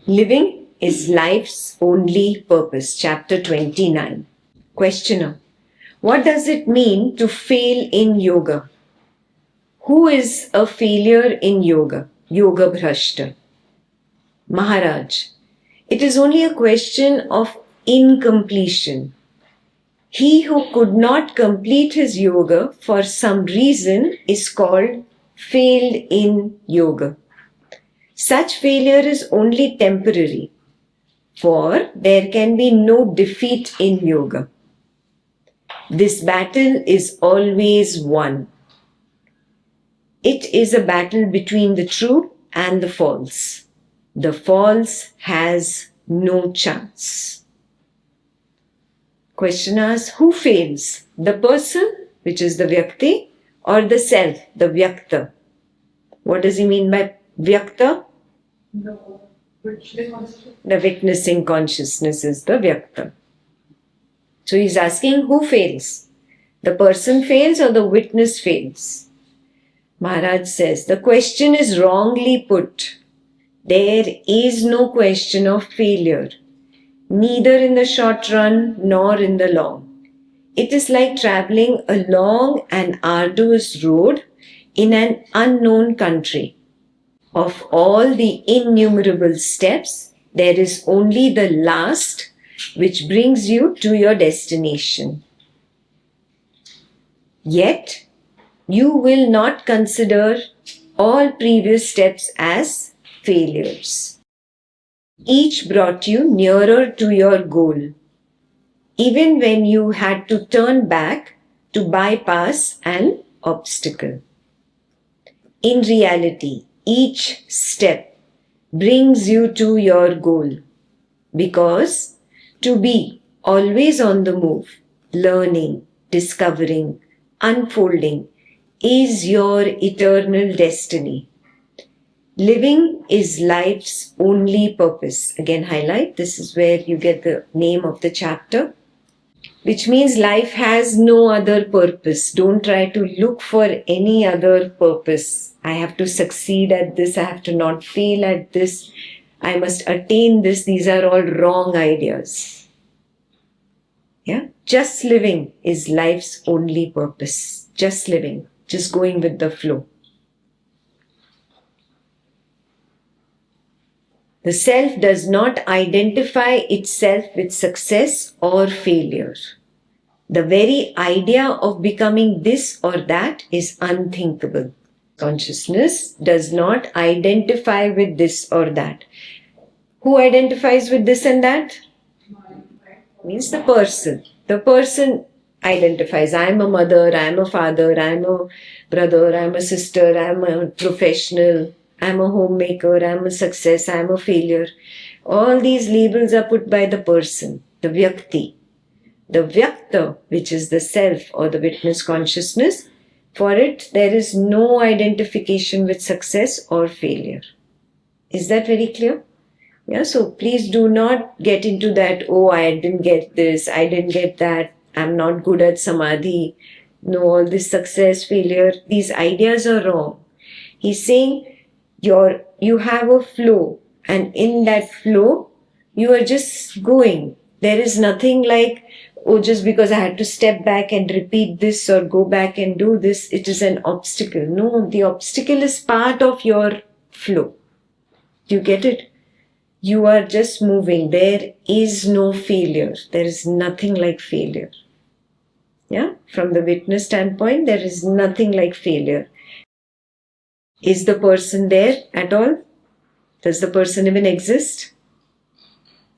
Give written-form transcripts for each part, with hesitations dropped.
Living is life's only purpose. Chapter 29. Questioner. What does it mean to fail in yoga? Who is a failure in yoga? Yoga Bhrashta. Maharaj. It is only a question of incompletion. He who could not complete his yoga for some reason is called failed in yoga. Such failure is only temporary, for there can be no defeat in yoga. This battle is always won. It is a battle between the true and the false. The false has no chance. Question asks, who fails? The person, which is the Vyakti, or the self, the Vyakta? What does he mean by Vyakta? The witnessing consciousness is the Vyakta. So he's asking who fails? The person fails or the witness fails? Maharaj says the question is wrongly put. There is no question of failure, neither in the short run nor in the long. It is like traveling a long and arduous road in an unknown country. Of all the innumerable steps, there is only the last which brings you to your destination. Yet, you will not consider all previous steps as failures. Each brought you nearer to your goal, even when you had to turn back to bypass an obstacle. In reality, each step brings you to your goal, because to be always on the move, learning, discovering, unfolding is your eternal destiny. Living is life's only purpose. Again, highlight, this is where you get the name of the chapter, which means life has no other purpose. Don't try to look for any other purpose. I have to succeed at this, I have to not fail at this, I must attain this. These are all wrong ideas. Yeah? Just living is life's only purpose. Just living, just going with the flow. The self does not identify itself with success or failure. The very idea of becoming this or that is unthinkable. Consciousness does not identify with this or that. Who identifies with this and that? Means the person. The person identifies. I am a mother, I am a father, I am a brother, I am a sister, I am a professional, I am a homemaker, I am a success, I am a failure. All these labels are put by the person, the Vyakti. The Vyakta, which is the self or the witness consciousness, for it there is no identification with success or failure. Is that very clear? Yeah, so please do not get into that, oh, I didn't get this, I didn't get that, I'm not good at samadhi, no, all this success, failure, these ideas are wrong. He's saying you have a flow, and in that flow, you are just going. There is nothing like, oh, just because I had to step back and repeat this or go back and do this, it is an obstacle. No, the obstacle is part of your flow. Do you get it? You are just moving. There is no failure. There is nothing like failure. Yeah? From the witness standpoint, there is nothing like failure. Is the person there at all? Does the person even exist?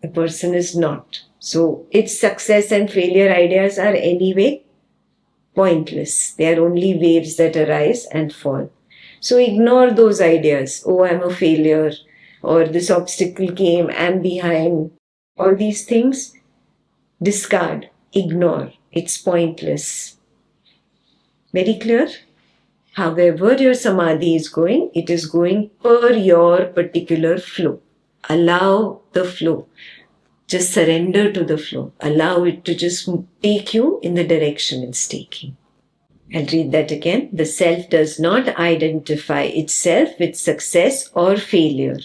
The person is not. So its success and failure ideas are anyway pointless. They are only waves that arise and fall. So ignore those ideas. Oh, I'm a failure, or this obstacle came, I'm behind. All these things, discard, ignore. It's pointless. Very clear? However your samadhi is going, it is going per your particular flow. Allow the flow. Just surrender to the flow. Allow it to just take you in the direction it's taking. I'll read that again. The self does not identify itself with success or failure,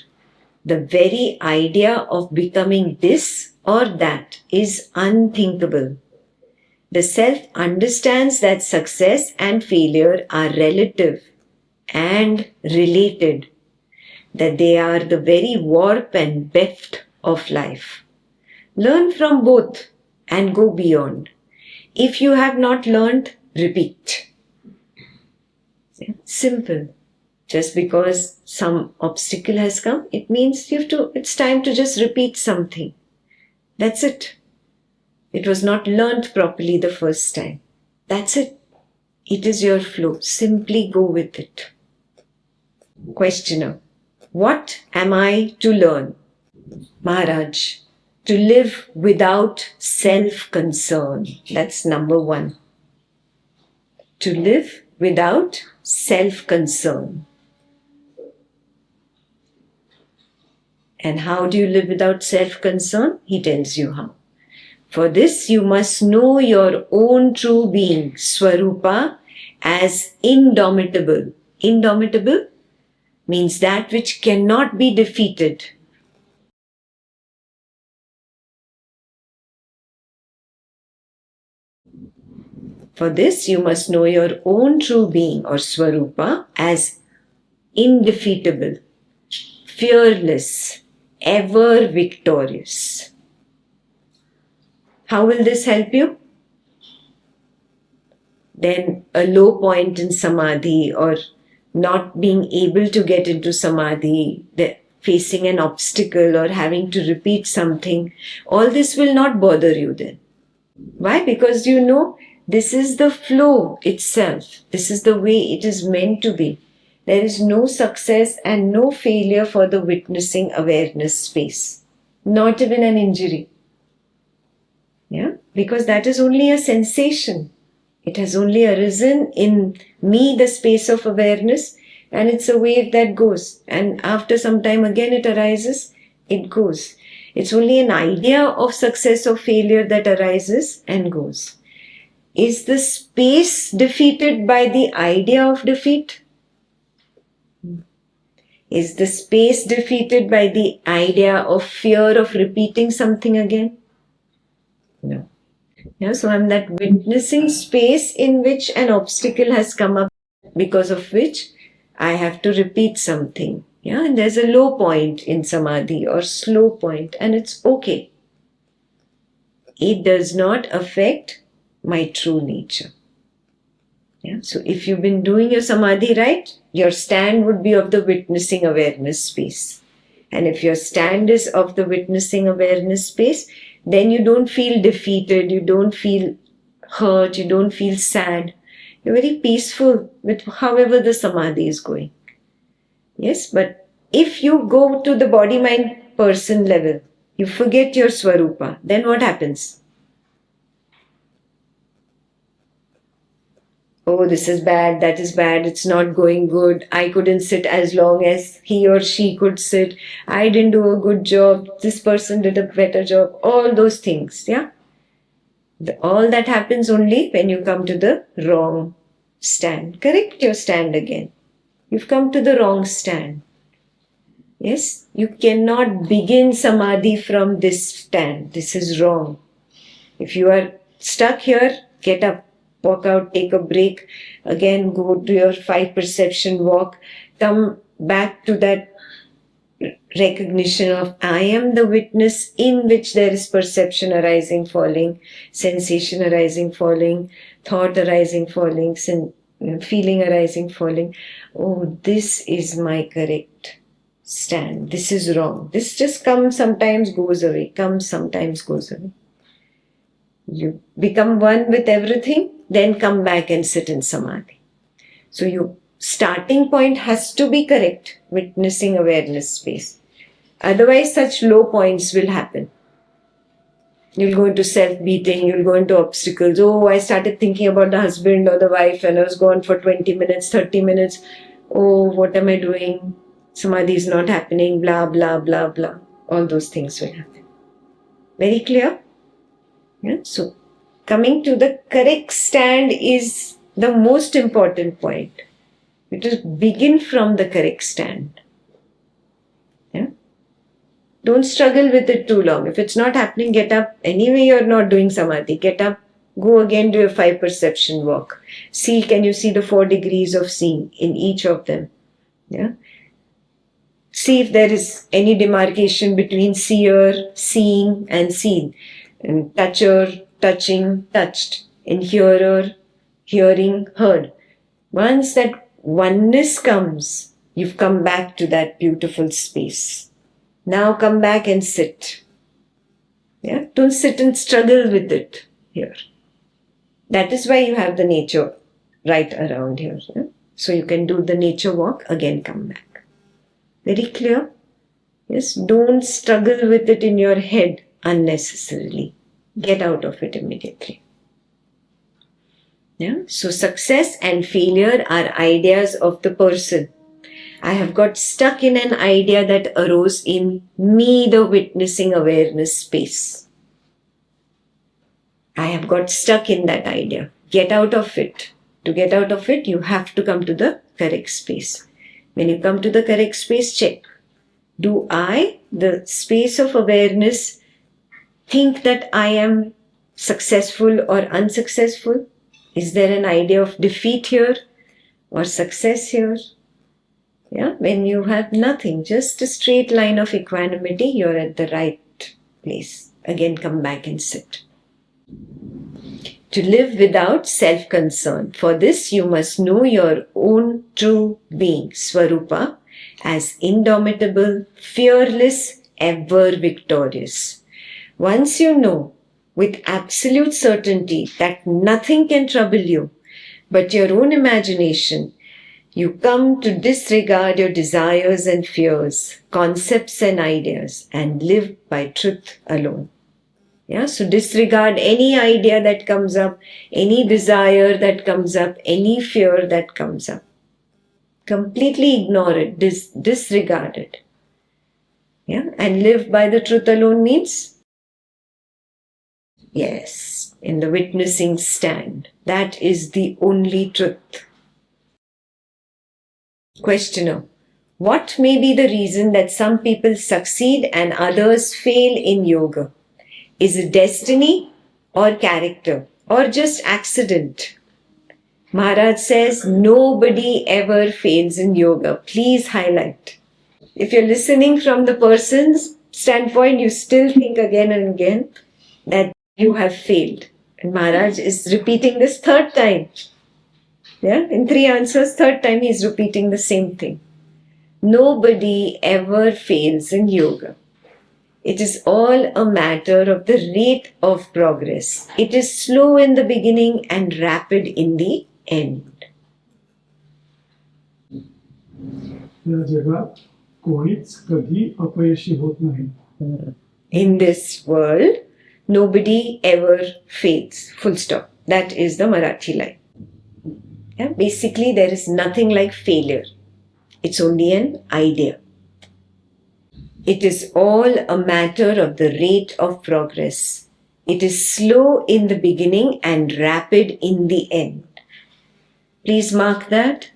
The very idea of becoming this or that is unthinkable. The self understands that success and failure are relative and related, that they are the very warp and weft of life. Learn from both and go beyond. If you have not learned, repeat. Simple. Just because some obstacle has come, it means it's time to just repeat something. That's it. It was not learned properly the first time. That's it. It is your flow. Simply go with it. Questioner. What am I to learn? Maharaj. To live without self-concern. That's number one. To live without self-concern. And how do you live without self-concern? He tells you how. For this, you must know your own true being, Swarupa, as indomitable. Indomitable means that which cannot be defeated. For this, you must know your own true being, or Swarupa, as indefeatable, fearless, ever victorious. How will this help you? Then a low point in samadhi or not being able to get into samadhi, facing an obstacle or having to repeat something, all this will not bother you then. Why? Because you know this is the flow itself. This is the way it is meant to be. There is no success and no failure for the witnessing awareness space. Not even an injury. Yeah, because that is only a sensation. It has only arisen in me, the space of awareness, and it's a wave that goes. And after some time again it arises, it goes. It's only an idea of success or failure that arises and goes. Is the space defeated by the idea of defeat? Is the space defeated by the idea of fear of repeating something again? No. Yeah, so I'm that witnessing space in which an obstacle has come up, because of which I have to repeat something. Yeah, and there's a low point in samadhi or slow point, and it's okay. It does not affect my true nature. Yeah, so if you've been doing your samadhi right, your stand would be of the witnessing awareness space. And if your stand is of the witnessing awareness space, then you don't feel defeated, you don't feel hurt, you don't feel sad. You're very peaceful with however the samadhi is going. Yes, but if you go to the body-mind person level, you forget your Swarupa, then what happens? Oh, this is bad, that is bad, it's not going good, I couldn't sit as long as he or she could sit, I didn't do a good job, this person did a better job, all those things, yeah? All that happens only when you come to the wrong stand. Correct your stand again. You've come to the wrong stand. Yes, you cannot begin samadhi from this stand. This is wrong. If you are stuck here, get up. Walk out, take a break, again go to your 5 perception walk, come back to that recognition of I am the witness in which there is perception arising, falling, sensation arising, falling, thought arising, falling, feeling arising, falling. Oh, this is my correct stand. This is wrong. This just comes, sometimes goes away, comes, sometimes goes away. You become one with everything, then come back and sit in samadhi. So your starting point has to be correct, witnessing awareness space. Otherwise, such low points will happen. You'll go into self-beating, you'll go into obstacles. Oh, I started thinking about the husband or the wife and I was gone for 20 minutes, 30 minutes. Oh, what am I doing? Samadhi is not happening, blah, blah, blah, blah. All those things will happen. Very clear? Yeah? So, coming to the correct stand is the most important point. It is begin from the correct stand. Yeah? Don't struggle with it too long. If it's not happening, get up. Anyway, you're not doing samadhi. Get up, go again, do a 5 perception walk. See, can you see the 4 degrees of seeing in each of them? Yeah. See if there is any demarcation between seer, seeing, and seen. And toucher, touching, touched. And hearer, hearing, heard. Once that oneness comes, you've come back to that beautiful space. Now come back and sit. Yeah? Don't sit and struggle with it here. That is why you have the nature right around here. Yeah? So you can do the nature walk, again come back. Very clear? Yes, don't struggle with it in your head unnecessarily. Get out of it immediately. Yeah? So success and failure are ideas of the person. I have got stuck in an idea that arose in me, the witnessing awareness space. I have got stuck in that idea. Get out of it. To get out of it, you have to come to the correct space. When you come to the correct space, check. Do I, the space of awareness, think that I am successful or unsuccessful? Is there an idea of defeat here or success here? Yeah, when you have nothing, just a straight line of equanimity, you're at the right place. Again, come back and sit. To live without self-concern. For this, you must know your own true being, Swarupa, as indomitable, fearless, ever victorious. Once you know with absolute certainty that nothing can trouble you but your own imagination, you come to disregard your desires and fears, concepts and ideas, and live by truth alone. Yeah, so disregard any idea that comes up, any desire that comes up, any fear that comes up. Completely ignore it, disregard it. Yeah, and live by the truth alone means? Yes, in the witnessing stand. That is the only truth. Questioner. What may be the reason that some people succeed and others fail in yoga? Is it destiny or character or just accident? Maharaj says nobody ever fails in yoga. Please highlight. If you're listening from the person's standpoint, you still think again and again that you have failed. And Maharaj is repeating this 3rd time. Yeah, in 3 answers, 3rd time he is repeating the same thing. Nobody ever fails in yoga. It is all a matter of the rate of progress. It is slow in the beginning and rapid in the end. या जगात कोणीच कधी अपयशी होत नाही. In this world, nobody ever fails. Full stop. That is the Marathi line. Yeah? Basically, there is nothing like failure. It's only an idea. It is all a matter of the rate of progress. It is slow in the beginning and rapid in the end. Please mark that.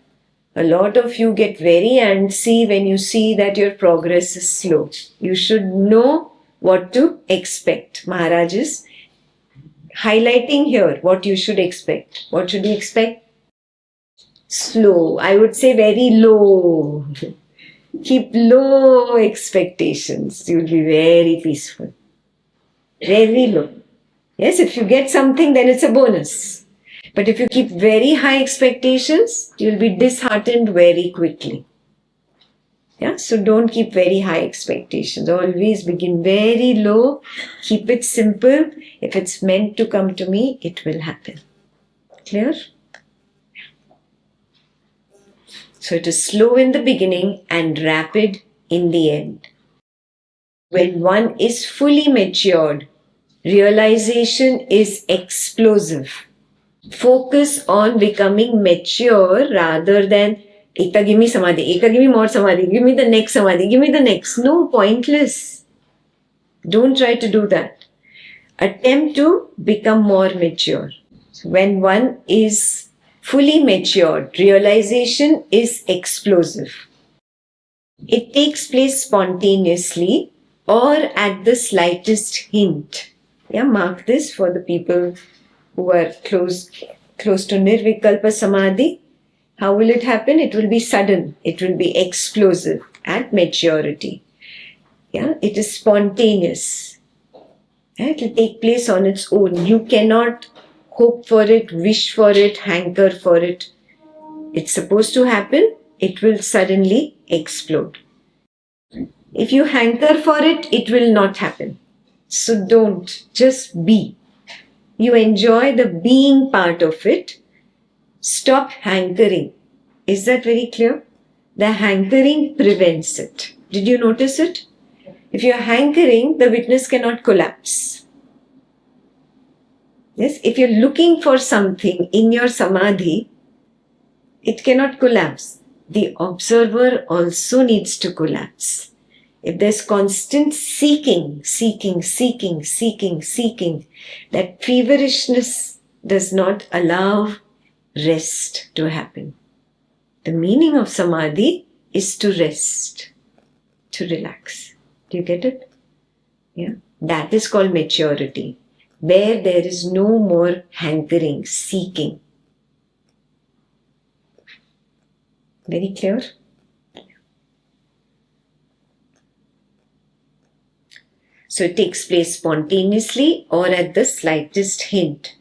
A lot of you get very antsy when you see that your progress is slow. You should know what to expect. Maharaj is highlighting here what you should expect. What should you expect? Slow. I would say very low. Keep low expectations. You will be very peaceful. Very low. Yes, if you get something, then it's a bonus. But if you keep very high expectations, you will be disheartened very quickly. Yeah, so don't keep very high expectations. Always begin very low. Keep it simple. If it's meant to come to me, it will happen. Clear? So it is slow in the beginning and rapid in the end. When one is fully matured, realization is explosive. Focus on becoming mature rather than Ekta, give me samadhi, Ekta, give me more samadhi, give me the next samadhi, give me the next. No, pointless. Don't try to do that. Attempt to become more mature. So when one is fully matured, realization is explosive. It takes place spontaneously or at the slightest hint. Yeah, mark this for the people who are close to Nirvikalpa Samadhi. How will it happen? It will be sudden. It will be explosive at maturity. Yeah, it is spontaneous. Yeah, it will take place on its own. You cannot hope for it, wish for it, hanker for it. It's supposed to happen. It will suddenly explode. If you hanker for it, it will not happen. So don't, just be. You enjoy the being part of it. Stop hankering. Is that very clear? The hankering prevents it. Did you notice it? If you're hankering, the witness cannot collapse. Yes, if you're looking for something in your samadhi, it cannot collapse. The observer also needs to collapse. If there's constant seeking, that feverishness does not allow rest to happen. The meaning of samadhi is to rest, to relax. Do you get it? Yeah. That is called maturity, where there is no more hankering, seeking. Very clear? So it takes place spontaneously or at the slightest hint.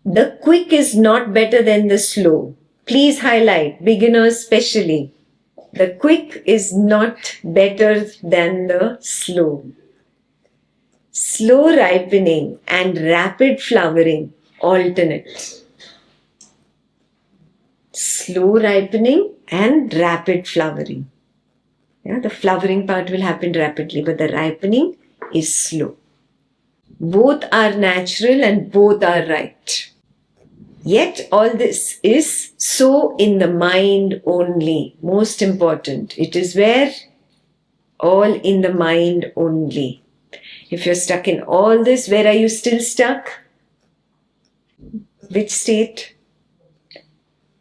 The quick is not better than the slow. Please highlight, beginners especially. The quick is not better than the slow. Slow ripening and rapid flowering alternate. Slow ripening and rapid flowering. Yeah, the flowering part will happen rapidly, but the ripening is slow. Both are natural and both are right. Yet all this is so in the mind only. Most important. It is where? All in the mind only. If you're stuck in all this, where are you still stuck? Which state?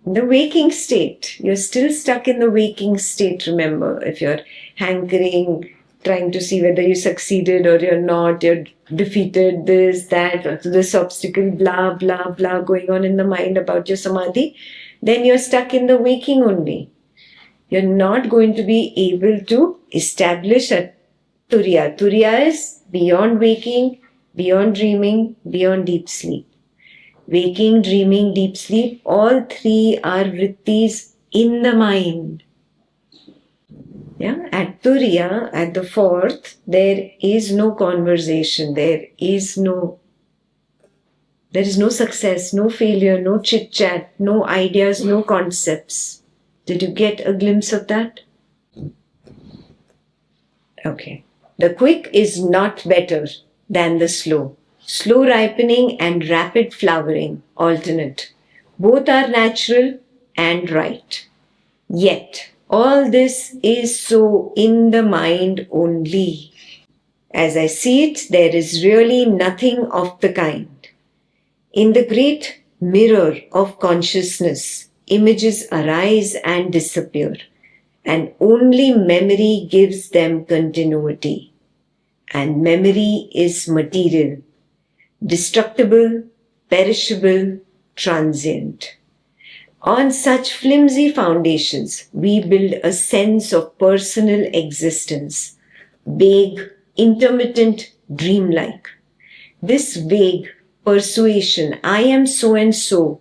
The waking state. You're still stuck in the waking state, remember. If you're hankering, trying to see whether you succeeded or you're not, you're defeated, this, that, this obstacle, blah, blah, blah, going on in the mind about your samadhi, then you're stuck in the waking only. You're not going to be able to establish a turiya. Turiya is beyond waking, beyond dreaming, beyond deep sleep. Waking, dreaming, deep sleep, all three are vrittis in the mind. Yeah, at Turiya, at the fourth, there is no conversation, there is no success, no failure, no chit-chat, no ideas, no concepts. Did you get a glimpse of that? Okay. The quick is not better than the slow. Slow ripening and rapid flowering alternate. Both are natural and right. Yet, all this is so in the mind only. As I see it, there is really nothing of the kind. In the great mirror of consciousness, images arise and disappear, and only memory gives them continuity. And memory is material, destructible, perishable, transient. On such flimsy foundations, we build a sense of personal existence, vague, intermittent, dreamlike. This vague persuasion, I am so and so,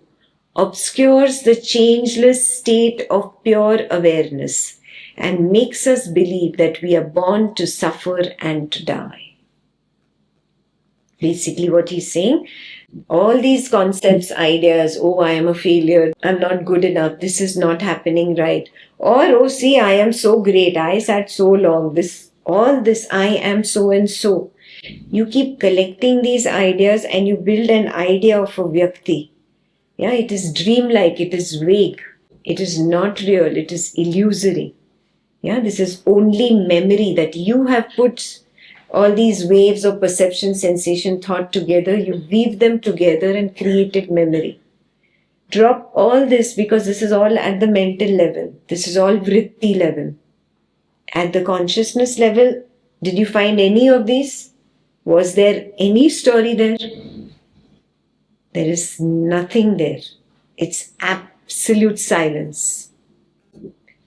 obscures the changeless state of pure awareness and makes us believe that we are born to suffer and to die. Basically what he's saying, all these concepts, ideas, oh, I am a failure, I'm not good enough, this is not happening right. Or, oh, see, I am so great, I sat so long, all this, I am so and so. You keep collecting these ideas and you build an idea of a Vyakti. Yeah, it is dreamlike, it is vague, it is not real, it is illusory. Yeah, this is only memory that you have put all these waves of perception, sensation, thought together, you weave them together and created memory. Drop all this because this is all at the mental level. This is all vritti level. At the consciousness level, Did you find any of these? Was there any story there? There is nothing there. It's absolute silence.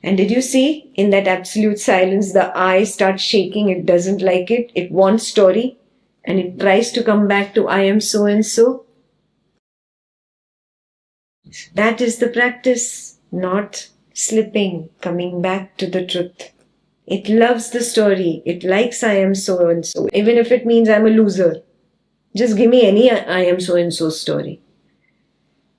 And did you see in that absolute silence, the eye starts shaking. It doesn't like it. It wants story. And it tries to come back to I am so and so. That is the practice, not slipping, coming back to the truth. It loves the story. It likes I am so and so. Even if it means I'm a loser. Just give me any I am so and so story.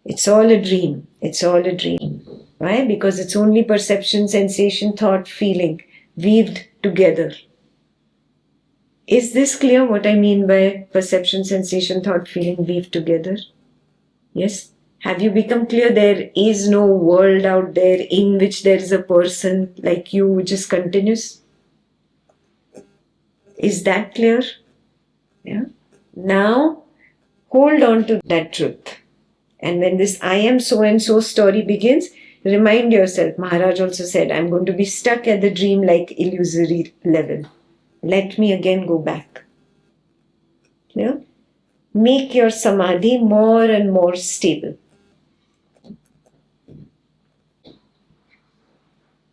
It's all a dream. It's all a dream. Why? Because it's only perception, sensation, thought, feeling weaved together. Is this clear what I mean by perception, sensation, thought, feeling weaved together? Yes? Have you become clear? There is no world out there in which there is a person like you which is continuous? Is that clear? Yeah. Now, hold on to that truth. And when this I am so and so story begins, remind yourself, Maharaj also said, I'm going to be stuck at the dream-like illusory level. Let me again go back. Yeah? Make your samadhi more and more stable.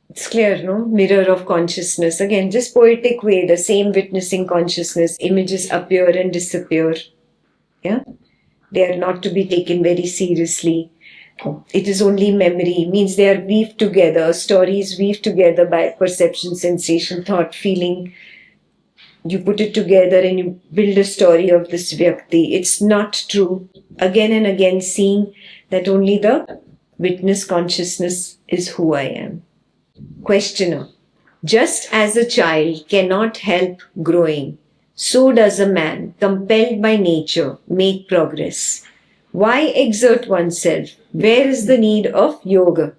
It's clear, no? Mirror of consciousness. Again, just poetic way, the same witnessing consciousness. Images appear and disappear. Yeah? They are not to be taken very seriously. It is only memory. Means they are weaved together. Stories weaved together by perception, sensation, thought, feeling. You put it together and you build a story of this Vyakti. It's not true. Again and again seeing that only the witness consciousness is who I am. Questioner. Just as a child cannot help growing, so does a man, compelled by nature, make progress. Why exert oneself? Where is the need of yoga?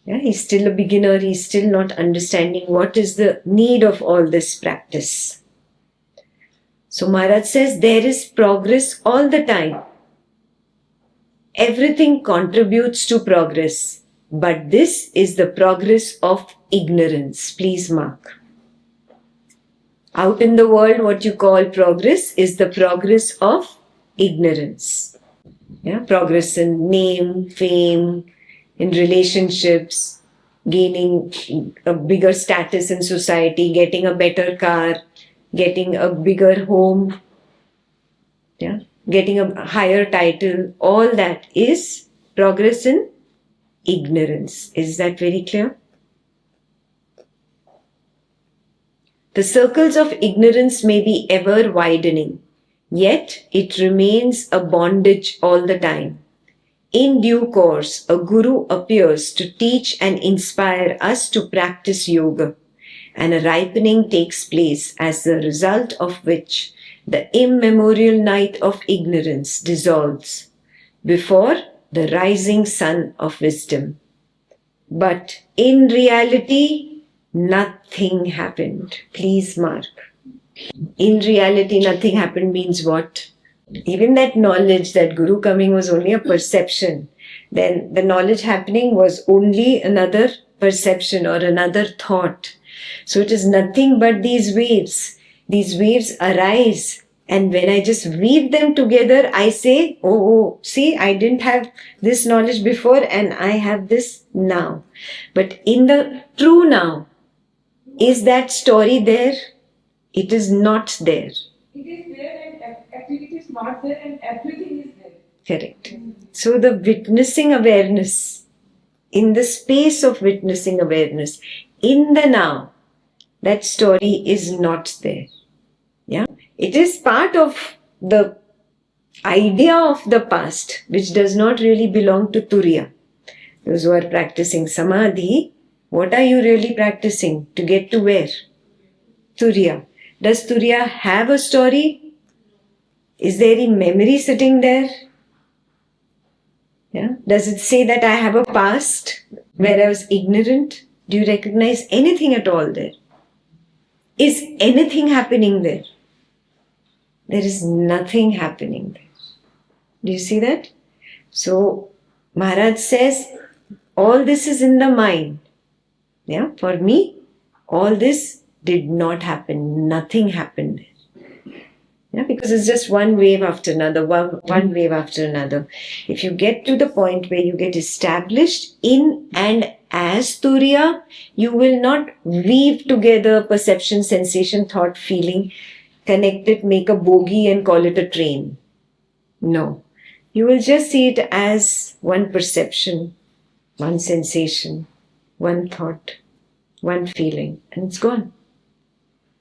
Yeah, he's still a beginner. He's still not understanding what is the need of all this practice. So Maharaj says there is progress all the time. Everything contributes to progress. But this is the progress of ignorance. Please mark. Out in the world, what you call progress is the progress of ignorance. Yeah, progress in name, fame, in relationships, gaining a bigger status in society, getting a better car, getting a bigger home, yeah, getting a higher title. All that is progress in ignorance. Is that very clear? The circles of ignorance may be ever widening, yet it remains a bondage all the time. In due course, a guru appears to teach and inspire us to practice yoga, and a ripening takes place as the result of which the immemorial night of ignorance dissolves before the rising sun of wisdom. But in reality, nothing happened. Please mark. In reality, nothing happened means what? Even that knowledge, that guru coming was only a perception. Then the knowledge happening was only another perception or another thought. So it is nothing but these waves. These waves arise. And when I just weave them together, I say, oh, see, I didn't have this knowledge before and I have this now. But in the true now, is that story there? It is not there. It is there and actually it is not there and everything is there. Correct. So the witnessing awareness, in the space of witnessing awareness, in the now, that story is not there. Yeah, it is part of the idea of the past, which does not really belong to Turiya. Those who are practicing Samadhi, what are you really practicing? To get to where? Turiya. Does Turiya have a story? Is there any memory sitting there? Yeah. Does it say that I have a past where I was ignorant? Do you recognize anything at all there? Is anything happening there? There is nothing happening there. Do you see that? So Maharaj says, all this is in the mind. Yeah, for me, all this did not happen. Nothing happened. Yeah, because it's just one wave after another, one wave after another. If you get to the point where you get established in and as Turiya, you will not weave together perception, sensation, thought, feeling, connect it, make a bogie and call it a train. No. You will just see it as one perception, one sensation, one thought, one feeling, and it's gone.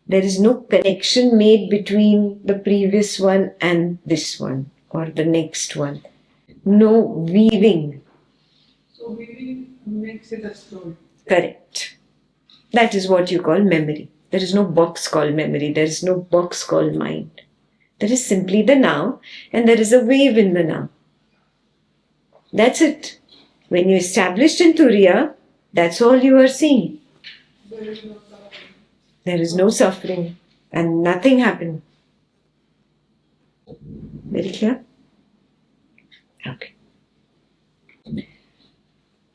There is no connection made between the previous one and this one or the next one. No weaving. So weaving makes it a story. Correct. That is what you call memory. There is no box called memory. There is no box called mind. There is simply the now, and there is a wave in the now. That's it. When you established in Turiya, that's all you are seeing. There is no suffering. There is no suffering and nothing happened. Very clear? Okay.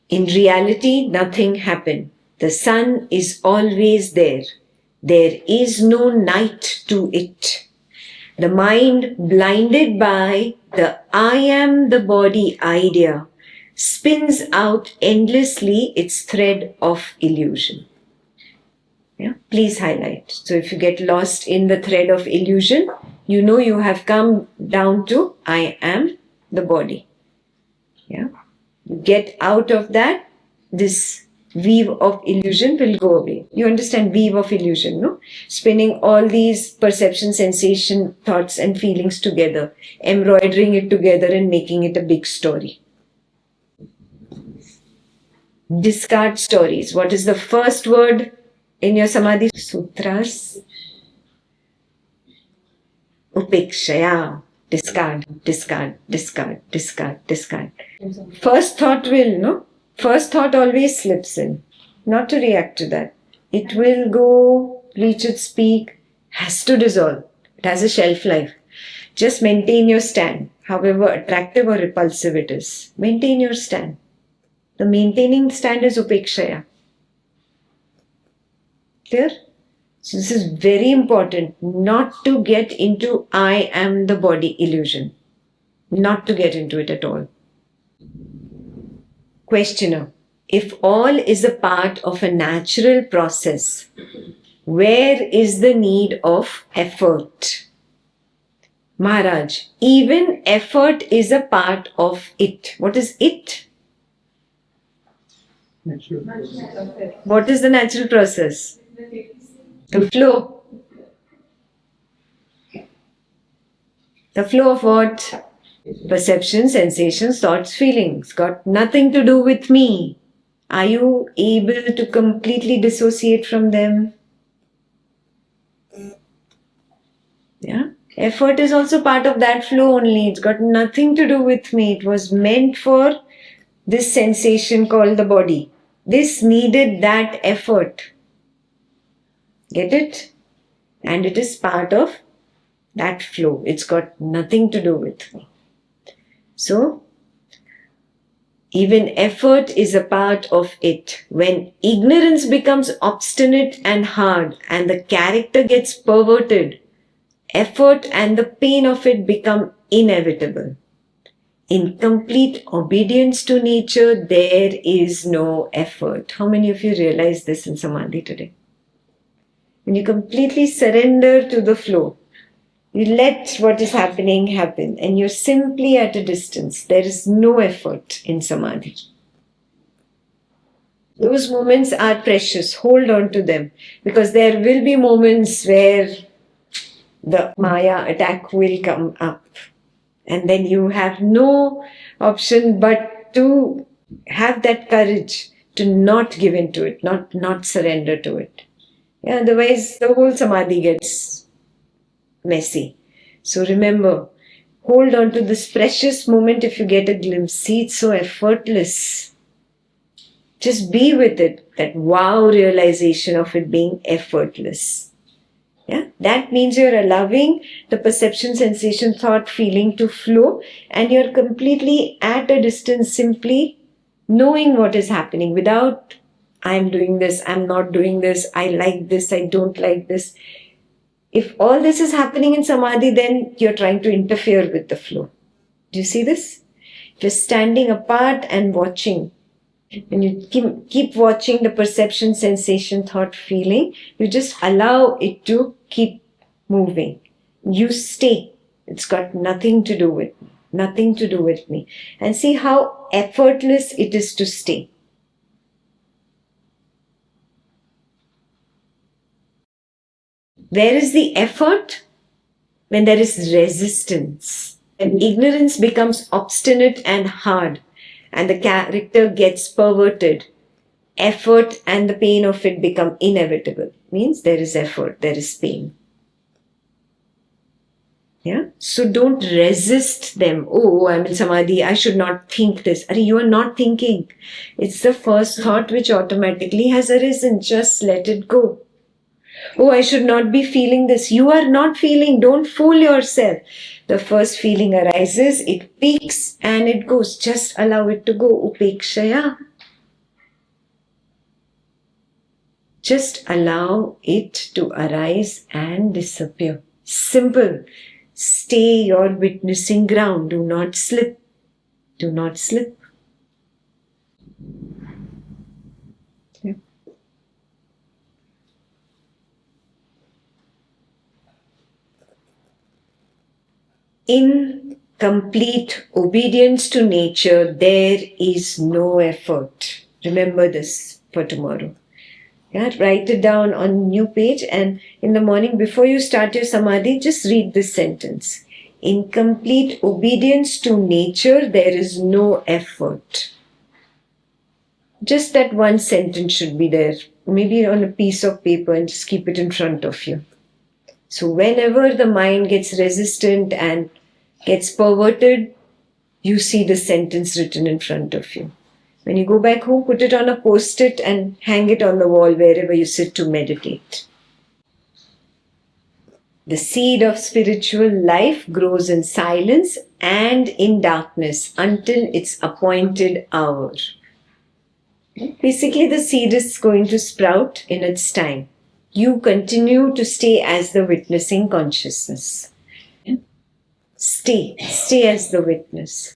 In reality, nothing happened. The sun is always there. There is no night to it. The mind, blinded by the I am the body idea, spins out endlessly its thread of illusion. Yeah, please highlight. So if you get lost in the thread of illusion, you know you have come down to I am the body. Yeah, you get out of that, this weave of illusion will go away. You understand weave of illusion, no? Spinning all these perception, sensation, thoughts and feelings together, embroidering it together and making it a big story. Discard stories. What is the first word in your Samadhi Sutras? Upekshaya. Discard, discard, discard, discard, discard. First thought will, no? First thought always slips in. Not to react to that. It will go, reach its peak, has to dissolve. It has a shelf life. Just maintain your stand, however attractive or repulsive it is. Maintain your stand. The maintaining stand is upekshaya. Clear? So this is very important, not to get into I am the body illusion. Not to get into it at all. Questioner, if all is a part of a natural process, where is the need of effort? Maharaj, even effort is a part of it. What is it? What is the natural process? The flow. The flow of what? Perception, sensations, thoughts, feelings. Got nothing to do with me. Are you able to completely dissociate from them? Yeah. Effort is also part of that flow only. It's got nothing to do with me. It was meant for this sensation called the body. This needed that effort. Get it? And it is part of that flow. It's got nothing to do with me. So, even effort is a part of it. When ignorance becomes obstinate and hard and the character gets perverted, effort and the pain of it become inevitable. In complete obedience to nature, there is no effort. How many of you realize this in Samadhi today? When you completely surrender to the flow, you let what is happening happen and you're simply at a distance. There is no effort in Samadhi. Those moments are precious. Hold on to them because there will be moments where the Maya attack will come up. And then you have no option but to have that courage to not give in to it, not surrender to it. Yeah, otherwise the whole Samadhi gets messy. So remember, hold on to this precious moment if you get a glimpse. See, it's so effortless. Just be with it. That wow realization of it being effortless. Yeah, that means you're allowing the perception, sensation, thought, feeling to flow and you're completely at a distance simply knowing what is happening without I'm doing this, I'm not doing this, I like this, I don't like this. If all this is happening in samadhi, then you're trying to interfere with the flow. Do you see this? If you're standing apart and watching, when you keep watching the perception, sensation, thought, feeling, you just allow it to keep moving. You stay. It's got nothing to do with me. Nothing to do with me. And see how effortless it is to stay. Where is the effort? When there is resistance. When ignorance becomes obstinate and hard and the character gets perverted, effort and the pain of it become inevitable. Means there is effort, there is pain. Yeah? So don't resist them. Oh, I'm in samadhi, I should not think this. You are not thinking. It's the first thought which automatically has arisen. Just let it go. Oh, I should not be feeling this. You are not feeling. Don't fool yourself. The first feeling arises, it peaks and it goes. Just allow it to go. Upekshaya. Just allow it to arise and disappear. Simple. Stay your witnessing ground. Do not slip. Do not slip. In complete obedience to nature, there is no effort. Remember this for tomorrow. Yeah, write it down on a new page, and in the morning before you start your samadhi, just read this sentence. In complete obedience to nature, there is no effort. Just that one sentence should be there, maybe on a piece of paper, and just keep it in front of you. So whenever the mind gets resistant and gets perverted, you see the sentence written in front of you. When you go back home, put it on a post-it and hang it on the wall wherever you sit to meditate. The seed of spiritual life grows in silence and in darkness until its appointed hour. Basically, the seed is going to sprout in its time. You continue to stay as the witnessing consciousness. Stay as the witness.